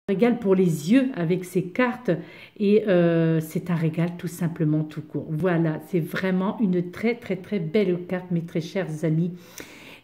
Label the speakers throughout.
Speaker 1: Régal pour les yeux avec ces cartes et c'est un régal tout simplement tout court. Voilà, c'est vraiment une très très très belle carte mes très chers amis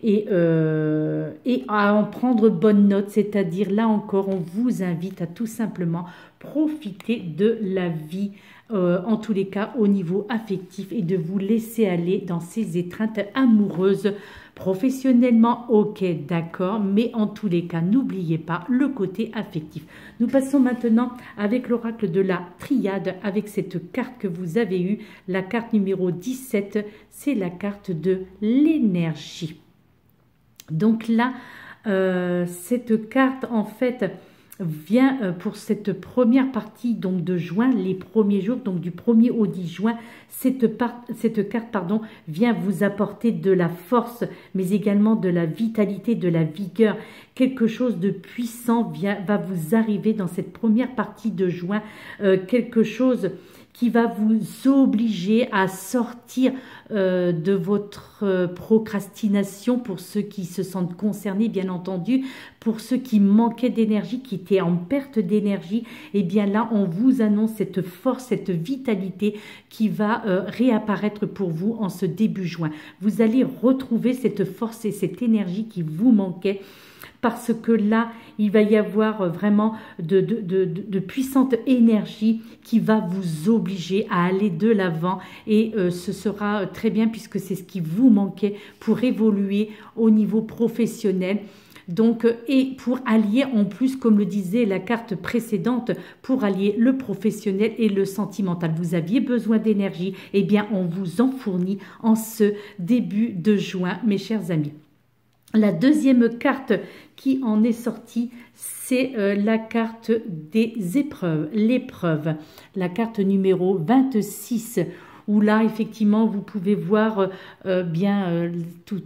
Speaker 1: et à en prendre bonne note, c'est-à-dire là encore on vous invite à tout simplement profiter de la vie en tous les cas au niveau affectif et de vous laisser aller dans ces étreintes amoureuses. Professionnellement, ok, d'accord, mais en tous les cas, n'oubliez pas le côté affectif. Nous passons maintenant avec l'oracle de la triade, avec cette carte que vous avez eue, la carte numéro 17, c'est la carte de l'énergie. Donc là, cette carte, en fait, vient pour cette première partie donc de juin, les premiers jours, donc du 1er au 10 juin, cette carte pardon, vient vous apporter de la force, mais également de la vitalité, de la vigueur. Quelque chose de puissant va vous arriver dans cette première partie de juin, quelque chose qui va vous obliger à sortir de votre procrastination pour ceux qui se sentent concernés, bien entendu, pour ceux qui manquaient d'énergie, qui étaient en perte d'énergie, et bien là, on vous annonce cette force, cette vitalité qui va réapparaître pour vous en ce début juin. Vous allez retrouver cette force et cette énergie qui vous manquait, parce que là, il va y avoir vraiment de puissante énergie qui va vous obliger à aller de l'avant et ce sera très bien puisque c'est ce qui vous manquait pour évoluer au niveau professionnel. Donc, et pour allier en plus, comme le disait la carte précédente, pour allier le professionnel et le sentimental. Vous aviez besoin d'énergie, eh bien on vous en fournit en ce début de juin, mes chers amis. La deuxième carte qui en est sortie, c'est la carte des épreuves, l'épreuve, la carte numéro 26, où là, effectivement, vous pouvez voir tous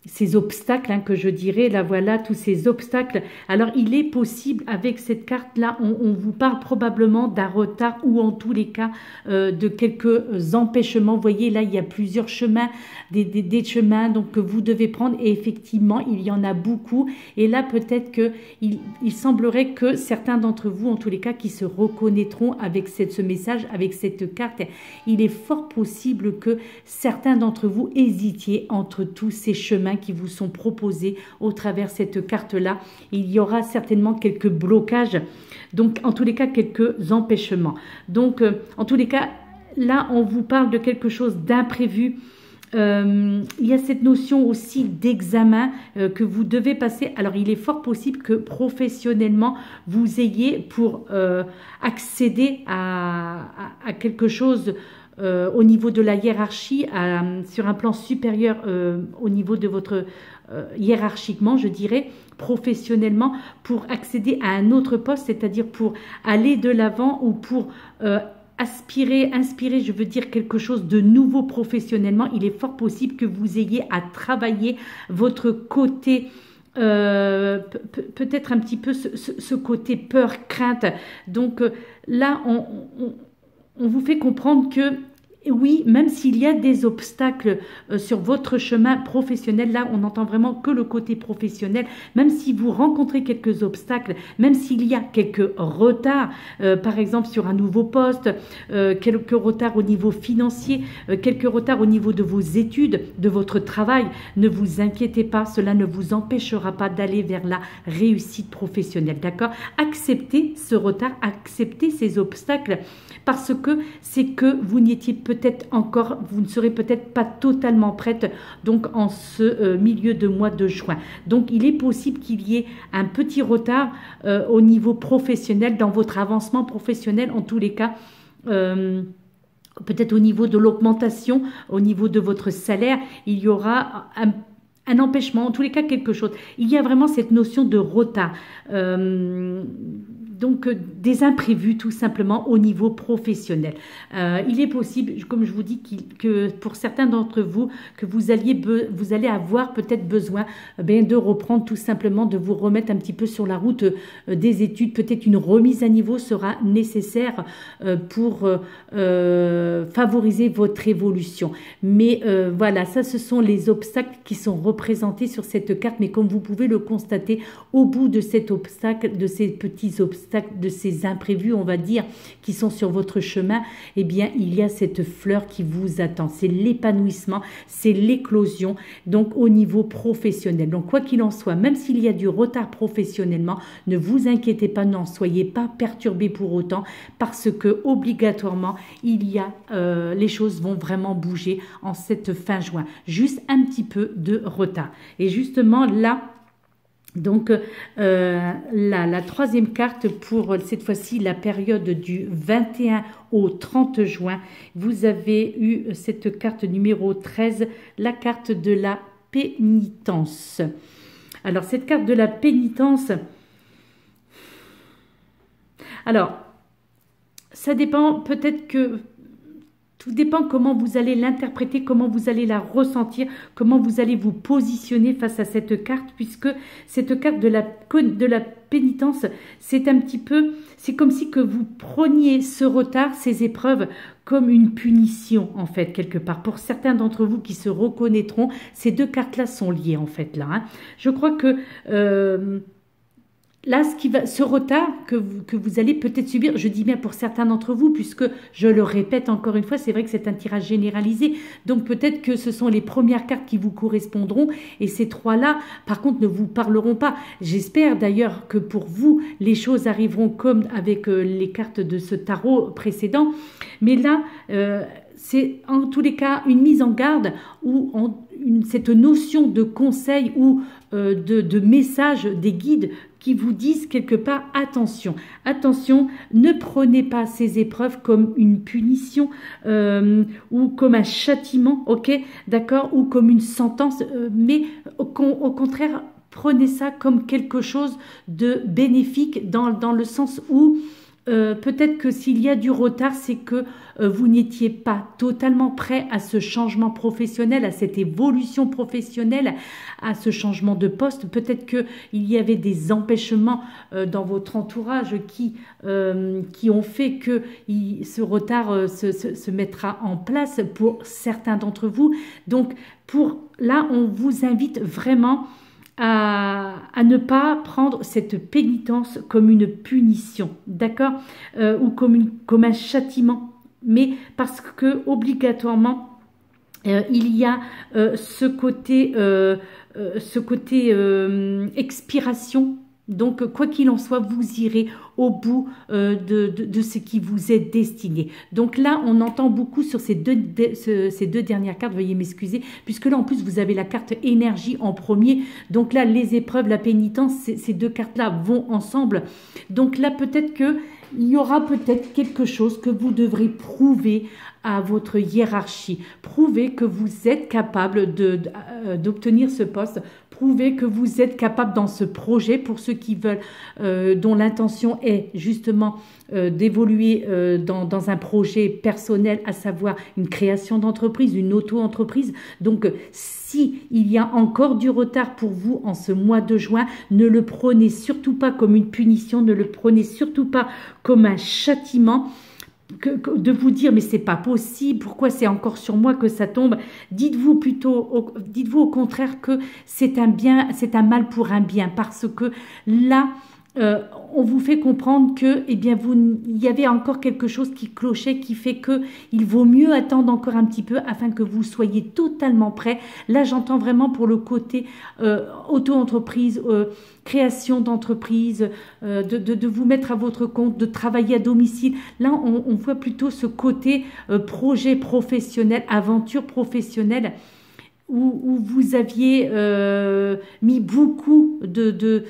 Speaker 1: ces obstacles que je dirais, là voilà, tous ces obstacles. Alors il est possible avec cette carte là, on vous parle probablement d'un retard ou en tous les cas de quelques empêchements. Vous voyez là, il y a plusieurs chemins, des chemins donc que vous devez prendre et effectivement il y en a beaucoup et là peut-être que il semblerait que certains d'entre vous en tous les cas qui se reconnaîtront avec ce message, avec cette carte, il est fort possible que certains d'entre vous hésitiez entre tous ces chemins qui vous sont proposés au travers cette carte-là. Il y aura certainement quelques blocages, donc en tous les cas quelques empêchements. Donc en tous les cas, là on vous parle de quelque chose d'imprévu. Il y a cette notion aussi d'examen que vous devez passer. Alors il est fort possible que professionnellement vous ayez pour accéder à quelque chose au niveau de la hiérarchie, sur un plan supérieur au niveau de votre hiérarchiquement, je dirais, professionnellement, pour accéder à un autre poste, c'est-à-dire pour aller de l'avant ou pour inspirer, je veux dire quelque chose de nouveau professionnellement. Il est fort possible que vous ayez à travailler votre côté peut-être un petit peu ce côté peur, crainte. Donc là, on vous fait comprendre que oui, même s'il y a des obstacles sur votre chemin professionnel, là on entend vraiment que le côté professionnel, même si vous rencontrez quelques obstacles, même s'il y a quelques retards, par exemple sur un nouveau poste, quelques retards au niveau financier, quelques retards au niveau de vos études, de votre travail, ne vous inquiétez pas, cela ne vous empêchera pas d'aller vers la réussite professionnelle, d'accord? Acceptez ce retard, acceptez ces obstacles, parce que c'est que vous n'étiez peut-être encore, vous ne serez peut-être pas totalement prête donc en ce milieu de mois de juin. Donc il est possible qu'il y ait un petit retard au niveau professionnel, dans votre avancement professionnel en tous les cas. Peut-être au niveau de l'augmentation, au niveau de votre salaire, il y aura un empêchement, en tous les cas quelque chose. Il y a vraiment cette notion de retard. donc des imprévus tout simplement au niveau professionnel. Il est possible, comme je vous dis, que pour certains d'entre vous, que vous allez avoir peut-être besoin de reprendre tout simplement, de vous remettre un petit peu sur la route des études. Peut-être une remise à niveau sera nécessaire pour favoriser votre évolution. Mais voilà, ça ce sont les obstacles qui sont représentés sur cette carte. Mais comme vous pouvez le constater, au bout de cet obstacle, de ces petits obstacles, de ces imprévus, on va dire, qui sont sur votre chemin, eh bien, il y a cette fleur qui vous attend. C'est l'épanouissement, c'est l'éclosion, donc au niveau professionnel. Donc, quoi qu'il en soit, même s'il y a du retard professionnellement, ne vous inquiétez pas, n'en soyez pas perturbés pour autant, parce que obligatoirement, les choses vont vraiment bouger en cette fin juin. Juste un petit peu de retard. Et justement, là, donc la troisième carte pour cette fois-ci la période du 21 au 30 juin, vous avez eu cette carte numéro 13, la carte de la pénitence. Alors cette carte de la pénitence, alors ça dépend, peut-être que tout dépend comment vous allez l'interpréter, comment vous allez la ressentir, comment vous allez vous positionner face à cette carte, puisque cette carte de la pénitence, c'est un petit peu, c'est comme si que vous preniez ce retard, ces épreuves, comme une punition, en fait, quelque part. Pour certains d'entre vous qui se reconnaîtront, ces deux cartes-là sont liées, en fait, là. Hein. Je crois que... là, ce retard que vous allez peut-être subir, je dis bien pour certains d'entre vous, puisque je le répète encore une fois, c'est vrai que c'est un tirage généralisé, donc peut-être que ce sont les premières cartes qui vous correspondront, et ces trois-là, par contre, ne vous parleront pas. J'espère d'ailleurs que pour vous, les choses arriveront comme avec les cartes de ce tarot précédent, mais là, c'est en tous les cas une mise en garde ou cette notion de conseil ou de message des guides qui vous disent quelque part attention, attention, ne prenez pas ces épreuves comme une punition ou comme un châtiment, ok, d'accord, ou comme une sentence, mais au contraire, prenez ça comme quelque chose de bénéfique dans le sens où peut-être que s'il y a du retard, c'est que vous n'étiez pas totalement prêt à ce changement professionnel, à cette évolution professionnelle, à ce changement de poste. Peut-être qu'il y avait des empêchements dans votre entourage qui ont fait que ce retard se mettra en place pour certains d'entre vous. Donc, là, on vous invite vraiment à ne pas prendre cette pénitence comme une punition, d'accord, ou comme un châtiment, mais parce que obligatoirement il y a ce côté expiration. Donc, quoi qu'il en soit, vous irez au bout de ce qui vous est destiné. Donc là, on entend beaucoup sur ces deux dernières cartes, veuillez m'excuser, puisque là, en plus, vous avez la carte énergie en premier. Donc là, les épreuves, la pénitence, ces deux cartes-là vont ensemble. Donc là, peut-être qu'il y aura peut-être quelque chose que vous devrez prouver à votre hiérarchie. Prouver que vous êtes capable d'obtenir ce poste. Prouver que vous êtes capable dans ce projet pour ceux qui veulent, dont l'intention est justement d'évoluer dans un projet personnel, à savoir une création d'entreprise, une auto-entreprise. Donc, si il y a encore du retard pour vous en ce mois de juin, ne le prenez surtout pas comme une punition, ne le prenez surtout pas comme un châtiment. De vous dire mais c'est pas possible, pourquoi c'est encore sur moi que ça tombe. Dites-vous au contraire que c'est un mal pour un bien, parce que là on vous fait comprendre que il y avait encore quelque chose qui clochait, qui fait que il vaut mieux attendre encore un petit peu afin que vous soyez totalement prêt. Là, j'entends vraiment pour le côté auto-entreprise, création d'entreprise, de vous mettre à votre compte, de travailler à domicile. Là, on voit plutôt ce côté projet professionnel, aventure professionnelle, où vous aviez mis beaucoup de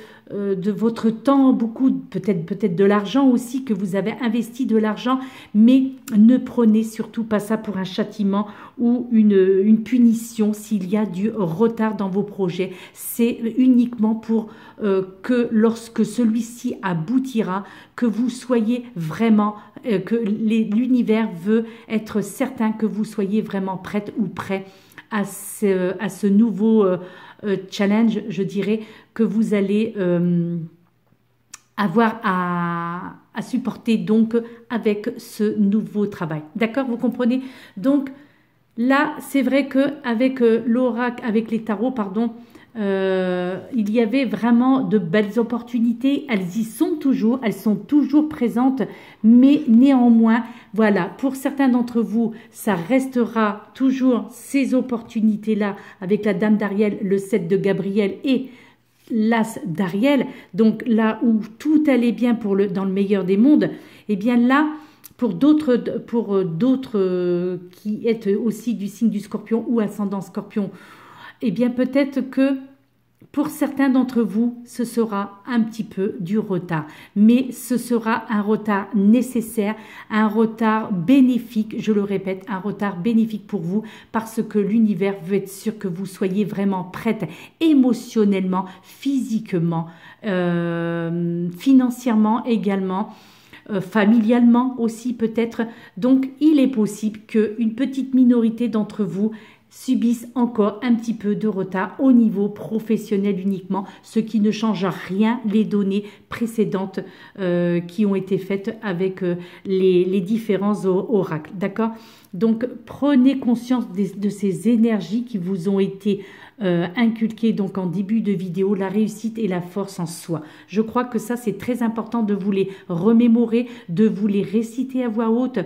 Speaker 1: votre temps, beaucoup, peut-être de l'argent aussi, que vous avez investi de l'argent, mais ne prenez surtout pas ça pour un châtiment ou une punition s'il y a du retard dans vos projets. C'est uniquement pour que lorsque celui-ci aboutira, que vous soyez vraiment, que l'univers veut être certain que vous soyez vraiment prête ou prêt à ce nouveau challenge, je dirais, que vous allez avoir à supporter donc avec ce nouveau travail. D'accord, vous comprenez? Donc là, c'est vrai qu'avec l'oracle, avec les tarots, pardon, il y avait vraiment de belles opportunités, elles y sont toujours présentes, mais néanmoins, voilà, pour certains d'entre vous, ça restera toujours ces opportunités-là avec la Dame d'Ariel, le 7 de Gabriel et l'As d'Ariel, donc là où tout allait bien dans le meilleur des mondes, et bien là, pour d'autres qui êtes aussi du signe du Scorpion ou ascendant Scorpion, eh bien peut-être que pour certains d'entre vous, ce sera un petit peu du retard, mais ce sera un retard nécessaire, un retard bénéfique, je le répète, un retard bénéfique pour vous parce que l'univers veut être sûr que vous soyez vraiment prête émotionnellement, physiquement, financièrement également, familialement aussi peut-être. Donc il est possible qu'une petite minorité d'entre vous subissent encore un petit peu de retard au niveau professionnel uniquement, ce qui ne change rien les données précédentes qui ont été faites avec les différents oracles. D'accord? Donc prenez conscience de ces énergies qui vous ont été inculquées donc en début de vidéo, la réussite et la force en soi. Je crois que ça c'est très important de vous les remémorer, de vous les réciter à voix haute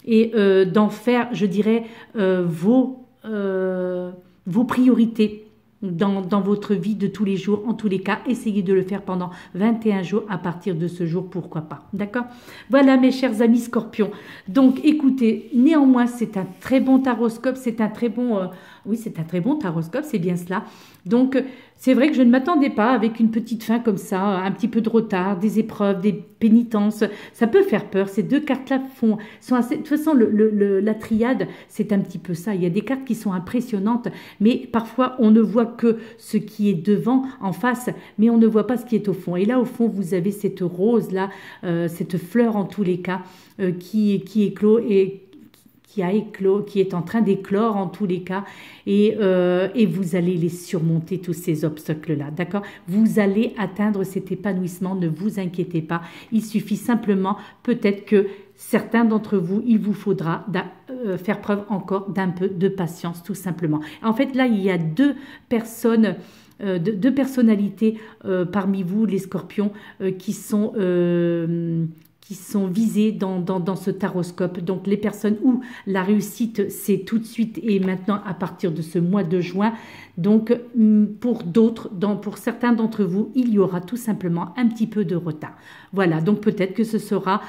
Speaker 1: et d'en faire, je dirais, vos priorités dans votre vie de tous les jours. En tous les cas, essayez de le faire pendant 21 jours à partir de ce jour, pourquoi pas. D'accord? Voilà mes chers amis Scorpions. Donc écoutez, néanmoins c'est un très bon taroscope, c'est un très bon... oui, c'est un très bon taroscope, c'est bien cela. Donc, c'est vrai que je ne m'attendais pas avec une petite fin comme ça, un petit peu de retard, des épreuves, des pénitences. Ça peut faire peur. Ces deux cartes-là sont assez... De toute façon, la triade, c'est un petit peu ça. Il y a des cartes qui sont impressionnantes, mais parfois, on ne voit que ce qui est devant, en face, mais on ne voit pas ce qui est au fond. Et là, au fond, vous avez cette rose-là, cette fleur en tous les cas, qui éclot et qui est en train d'éclore en tous les cas, et vous allez les surmonter, tous ces obstacles-là, d'accord? Vous allez atteindre cet épanouissement, ne vous inquiétez pas, il suffit simplement, peut-être que certains d'entre vous, il vous faudra faire preuve encore d'un peu de patience, tout simplement. En fait, là, il y a deux personnes, deux personnalités parmi vous, les Scorpions, qui sont visées dans ce taroscope. Donc les personnes où la réussite c'est tout de suite et maintenant à partir de ce mois de juin. Donc pour d'autres, pour certains d'entre vous, il y aura tout simplement un petit peu de retard. Voilà, donc peut-être que ce sera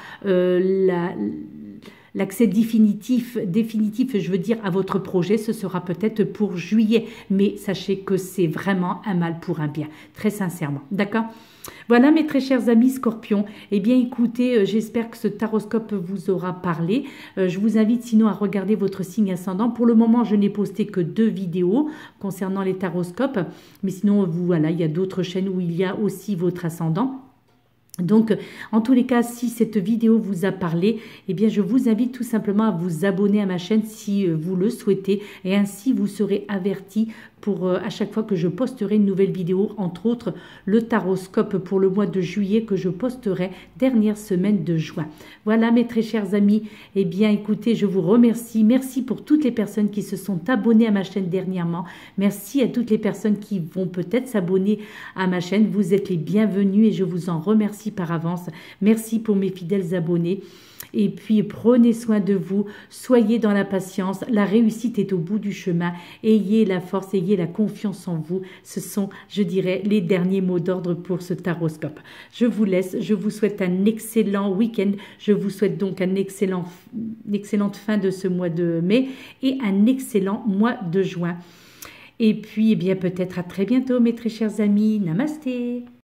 Speaker 1: l'accès définitif, je veux dire, à votre projet, ce sera peut-être pour juillet. Mais sachez que c'est vraiment un mal pour un bien, très sincèrement. D'accord ? Voilà mes très chers amis Scorpions. Eh bien écoutez, j'espère que ce taroscope vous aura parlé. Je vous invite sinon à regarder votre signe ascendant. Pour le moment, je n'ai posté que 2 vidéos concernant les taroscopes. Mais sinon, voilà, il y a d'autres chaînes où il y a aussi votre ascendant. Donc, en tous les cas, si cette vidéo vous a parlé, eh bien, je vous invite tout simplement à vous abonner à ma chaîne si vous le souhaitez. Et ainsi, vous serez averti pour à chaque fois que je posterai une nouvelle vidéo, entre autres le taroscope pour le mois de juillet que je posterai dernière semaine de juin. Voilà mes très chers amis, eh bien écoutez, je vous remercie. Merci pour toutes les personnes qui se sont abonnées à ma chaîne dernièrement. Merci à toutes les personnes qui vont peut-être s'abonner à ma chaîne. Vous êtes les bienvenus et je vous en remercie par avance. Merci pour mes fidèles abonnés. Et puis, prenez soin de vous, soyez dans la patience, la réussite est au bout du chemin, ayez la force, ayez la confiance en vous. Ce sont, je dirais, les derniers mots d'ordre pour ce taroscope. Je vous laisse, je vous souhaite un excellent week-end, je vous souhaite donc une excellente fin de ce mois de mai et un excellent mois de juin. Et puis, eh bien, peut-être à très bientôt, mes très chers amis. Namasté.